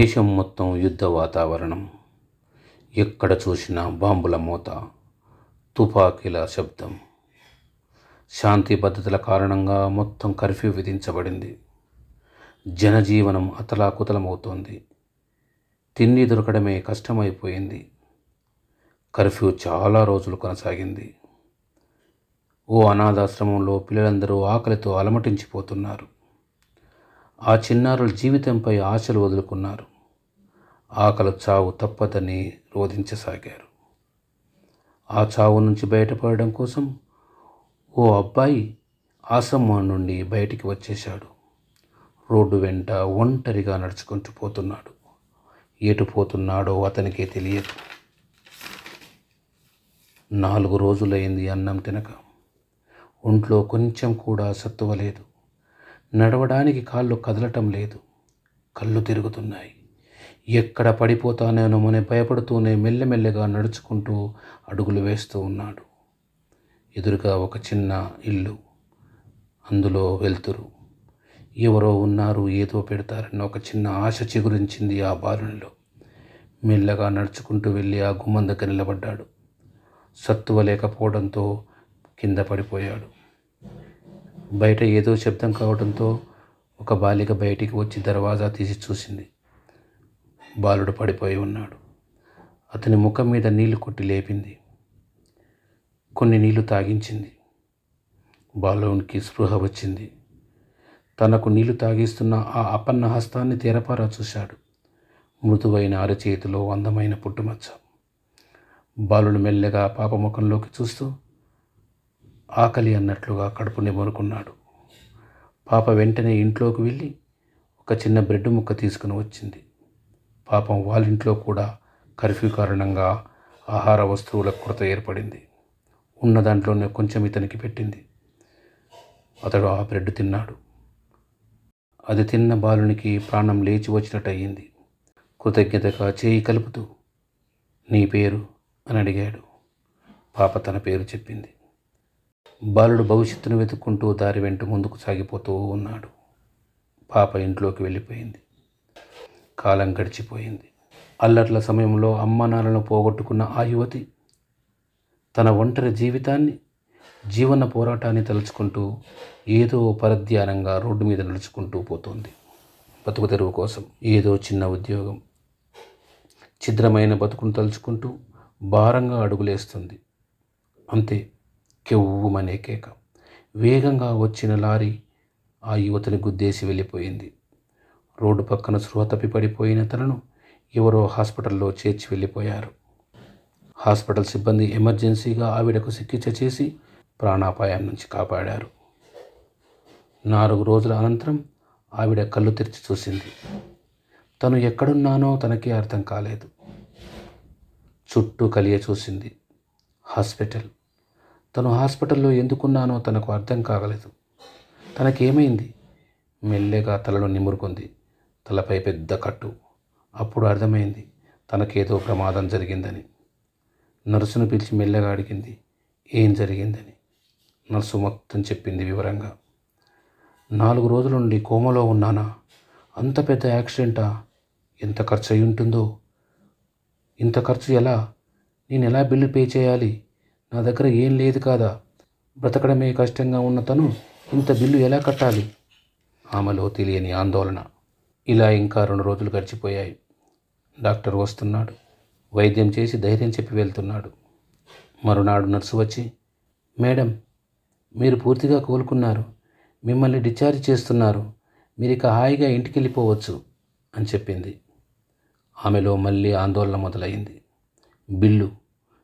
దేశం మొత్తం యుద్ధ వాతావరణం. ఎక్కడ చూసినా బాంబుల మోత, తుపాకీల శబ్దం. శాంతి భద్రతల కారణంగా మొత్తం కర్ఫ్యూ విధించబడింది. జనజీవనం అతలాకుతలమవుతోంది. తిండి దొరకడమే కష్టమైపోయింది. కర్ఫ్యూ చాలా రోజులు కొనసాగింది. ఓ అనాథాశ్రమంలో పిల్లలందరూ ఆకలితో అలమటించిపోతున్నారు. ఆ చిన్నారుల జీవితంపై ఆశలు వదులుకున్నారు. ఆకలి చావు తప్పదని రోధించసాగారు. ఆ చావు నుంచి బయటపడడం కోసం ఓ అబ్బాయి ఆశ్రమం నుండి బయటికి వచ్చేశాడు. రోడ్డు వెంట ఒంటరిగా నడుచుకుంటూ పోతున్నాడు. ఎటు పోతున్నాడో అతనికే తెలియదు. 4 రోజులైంది అన్నం తినక. ఒంట్లో కొంచెం కూడా సత్తువ లేదు. నడవడానికి కాళ్ళు కదలటం లేదు. కళ్ళు తిరుగుతున్నాయి. ఎక్కడ పడిపోతానేమోనని భయపడుతూనే మెల్లమెల్లగా నడుచుకుంటూ అడుగులు వేస్తూ ఉన్నాడు. ఎదురుగా ఒక చిన్న ఇల్లు, అందులో వెలుతురు. ఎవరో ఉన్నారు, ఏదో పెడతారన్న ఒక చిన్న ఆశ చిగురించింది ఆ బాలునిలో. మెల్లగా నడుచుకుంటూ వెళ్ళి ఆ గుమ్మం దగ్గర నిలబడ్డాడు. సత్తువ లేకపోవడంతో కింద పడిపోయాడు. బయట ఏదో శబ్దం కావడంతో ఒక బాలిక బయటికి వచ్చి దర్వాజా తీసి చూసింది. బాలుడు పడిపోయి ఉన్నాడు. అతని ముఖం మీద నీళ్లు కొట్టి లేపింది. కొన్ని నీళ్లు తాగించింది. బాలునికి స్పృహ వచ్చింది. తనకు నీళ్లు తాగిస్తున్న ఆ అపన్న హస్తాన్ని తెరపారా చూశాడు. మృదువైన అరచేతిలో అందమైన పుట్టుమచ్చ. బాలుడు మెల్లగా పాప ముఖంలోకి చూస్తూ ఆకలి అన్నట్లుగా కడుపు నిమురుకున్నాడు. పాప వెంటనే ఇంట్లోకి వెళ్ళి ఒక చిన్న బ్రెడ్ ముక్క తీసుకుని వచ్చింది. పాపం వాళ్ళింట్లో కూడా కర్ఫ్యూ కారణంగా ఆహార వస్తువుల కొరత ఏర్పడింది. ఉన్న దాంట్లోనే కొంచెం ఇతనికి పెట్టింది. అతడు ఆ బ్రెడ్ తిన్నాడు. అది తిన్న బాలునికి ప్రాణం లేచి వచ్చినట్టు అయ్యింది. కృతజ్ఞతగా చేయి కలుపుతూ నీ పేరు అని అడిగాడు. పాప తన పేరు చెప్పింది. బాలుడు భవిష్యత్తును వెతుక్కుంటూ దారి వెంట ముందుకు సాగిపోతూ ఉన్నాడు. పాప ఇంట్లోకి వెళ్ళిపోయింది. కాలం గడిచిపోయింది. అల్లర్ల సమయంలో అమ్మానాన్నలను పోగొట్టుకున్న ఆ యువతి తన ఒంటరి జీవితాన్ని, జీవన పోరాటాన్ని తలుచుకుంటూ ఏదో పరధ్యానంగా రోడ్డు మీద నడుచుకుంటూ పోతోంది. బతుకు తెరువు కోసం ఏదో చిన్న ఉద్యోగం. ఛిద్రమైన బతుకును తలుచుకుంటూ భారంగా అడుగులేస్తుంది. అంతే, కెవ్వుమనే కేక. వేగంగా వచ్చిన లారీ ఆ యువతిని గుద్దేసి వెళ్ళిపోయింది. రోడ్డు పక్కన స్పృహ తప్పి పడిపోయిన తనను ఎవరో హాస్పిటల్లో చేర్చి వెళ్ళిపోయారు. హాస్పిటల్ సిబ్బంది ఎమర్జెన్సీగా ఆవిడకు చికిత్స చేసి ప్రాణాపాయం నుంచి కాపాడారు. 4 రోజుల అనంతరం ఆవిడ కళ్ళు తెరిచి చూసింది. తను ఎక్కడున్నానో తనకే అర్థం కాలేదు. చుట్టూ కలియ చూసింది. హాస్పిటల్. తను హాస్పిటల్లో ఎందుకున్నానో తనకు అర్థం కాగలేదు. తనకేమైంది? మెల్లగా తలను నిమురుకుంది. తలపై పెద్ద కట్టు. అప్పుడు అర్థమైంది తనకేదో ప్రమాదం జరిగిందని. నర్సును పిలిచి మెల్లగా అడిగింది ఏం జరిగిందని. నర్సు మొత్తం చెప్పింది వివరంగా. 4 రోజుల నుండి కోమలో ఉన్నానా? అంత పెద్ద యాక్సిడెంటా? ఎంత ఖర్చు అయి ఉంటుందో? ఇంత ఖర్చు ఎలా? నేను ఎలా బిల్లు పే చేయాలి? నా దగ్గర ఏం లేదు కాదా? బ్రతకడమే కష్టంగా ఉన్న తను ఇంత బిల్లు ఎలా కట్టాలి? ఆమెలో తెలియని ఆందోళన. ఇలా ఇంకా 2 రోజులు గడిచిపోయాయి. డాక్టర్ వస్తున్నాడు. వైద్యం చేసి ధైర్యం చెప్పి వెళ్తున్నాడు. మరునాడు నర్సు వచ్చి మేడం, మీరు పూర్తిగా కోలుకున్నారు. మిమ్మల్ని డిశ్చార్జ్ చేస్తున్నారు. మీరు ఇక హాయిగా ఇంటికి వెళ్ళిపోవచ్చు అని చెప్పింది. ఆమెలో మళ్ళీ ఆందోళన మొదలైంది.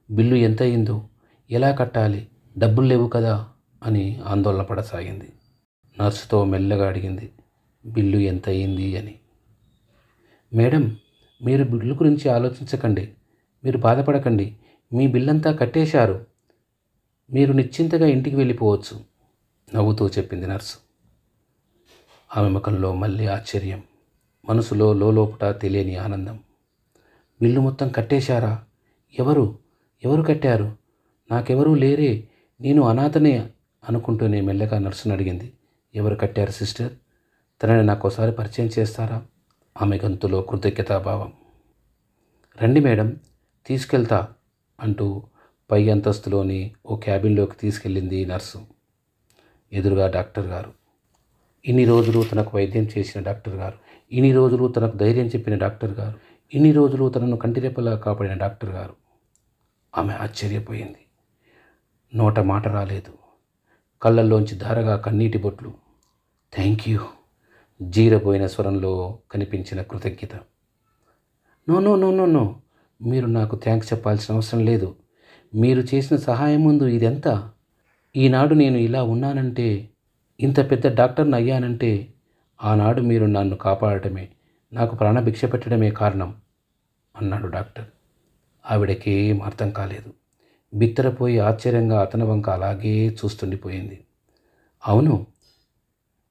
బిల్లు ఎంత అయిందో, ఎలా కట్టాలి? డబ్బులు లేవు కదా అని ఆందోళన పడసాగింది. నర్సుతో మెల్లగా అడిగింది బిల్లు ఎంత అయింది అని. మేడం, మీరు బిల్లు గురించి ఆలోచించకండి. మీరు బాధపడకండి. మీ బిల్లంతా కట్టేశారు. మీరు నిశ్చింతగా ఇంటికి వెళ్ళిపోవచ్చు నవ్వుతూ చెప్పింది నర్సు. ఆమె ముఖంలో మళ్ళీ ఆశ్చర్యం, మనసులో లోపట తెలియని ఆనందం. బిల్లు మొత్తం కట్టేశారా? ఎవరు కట్టారు? నాకెవరూ లేరే, నేను అనాథనే అనుకుంటూనే మెల్లగా నర్సును అడిగింది ఎవరు కట్టారు సిస్టర్? తనని నాకోసారి పరిచయం చేస్తారా ఆమె గొంతులో కృతజ్ఞతాభావం. రండి మేడం, తీసుకెళ్తా అంటూ పై అంతస్తులోని ఓ క్యాబిన్లోకి తీసుకెళ్ళింది నర్సు. ఎదురుగా డాక్టర్ గారు. ఇన్ని రోజులు తనకు వైద్యం చేసిన డాక్టర్ గారు, ఇన్ని రోజులు తనకు ధైర్యం చెప్పిన డాక్టర్ గారు, ఇన్ని రోజులు తనను కంటిరెప్పలా కాపాడిన డాక్టర్ గారు. ఆమె ఆశ్చర్యపోయింది. నోట మాట రాలేదు. కళ్ళల్లోంచి ధారగా కన్నీటి బొట్లు. థ్యాంక్ యూ, జీరబోయిన స్వరంలో కనిపించిన కృతజ్ఞత. No no no no no, మీరు నాకు థ్యాంక్స్ చెప్పాల్సిన అవసరం లేదు. మీరు చేసిన సహాయం ముందు ఇదెంత? ఈనాడు నేను ఇలా ఉన్నానంటే, ఇంత పెద్ద డాక్టర్ని అయ్యానంటే ఆనాడు మీరు నన్ను కాపాడటమే, నాకు ప్రాణభిక్ష పెట్టడమే కారణం అన్నాడు డాక్టర్. ఆవిడకేం అర్థం కాలేదు. బిత్తరపోయి ఆశ్చర్యంగా అతని వంక అలాగే చూస్తుండిపోయింది. అవును,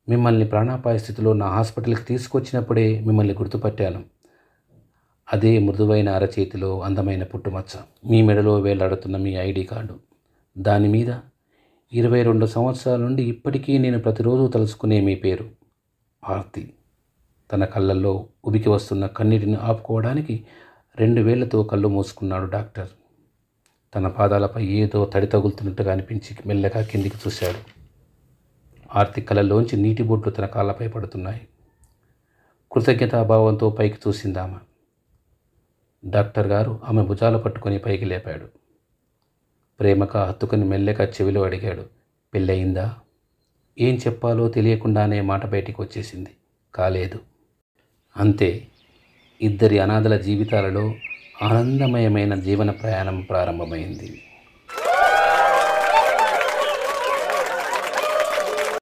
మిమ్మల్ని ప్రాణాపాయ స్థితిలో నా హాస్పిటల్కి తీసుకొచ్చినప్పుడే మిమ్మల్ని గుర్తుపట్టాను. అదే మృదువైన అరచేతిలో అందమైన పుట్టుమచ్చ, మీ మెడలో వేలాడుతున్న మీ ఐడి కార్డు, దాని మీద 22 సంవత్సరాల నుండి ఇప్పటికీ నేను ప్రతిరోజు తలుచుకునే మీ పేరు ఆర్తి. తన కళ్ళల్లో ఉబికి వస్తున్న కన్నీటిని ఆపుకోవడానికి 2 వేళ్లతో కళ్ళు మూసుకున్నాడు డాక్టర్. తన పాదాలపై ఏదో తడి తగులుతున్నట్టుగా అనిపించి మెల్లగా కిందికి చూశాడు. ఆర్తి కళ్ళలోంచి నీటి బొట్లు తన కాళ్ళపై పడుతున్నాయి. కృతజ్ఞతాభావంతో పైకి చూసిందామె. డాక్టర్ గారు ఆమె భుజాలు పట్టుకొని పైకి లేపాడు. ప్రేమగా హత్తుకుని మెల్లగా చెవిలో అడిగాడు, పెళ్ళయిందా? ఏం చెప్పాలో తెలియకుండానే మాట బయటికి వచ్చేసింది, కాలేదు. అంతే. ఇద్దరి అనాథల జీవితాలలో ఆనందమయమైన జీవన ప్రయాణం ప్రారంభమైంది.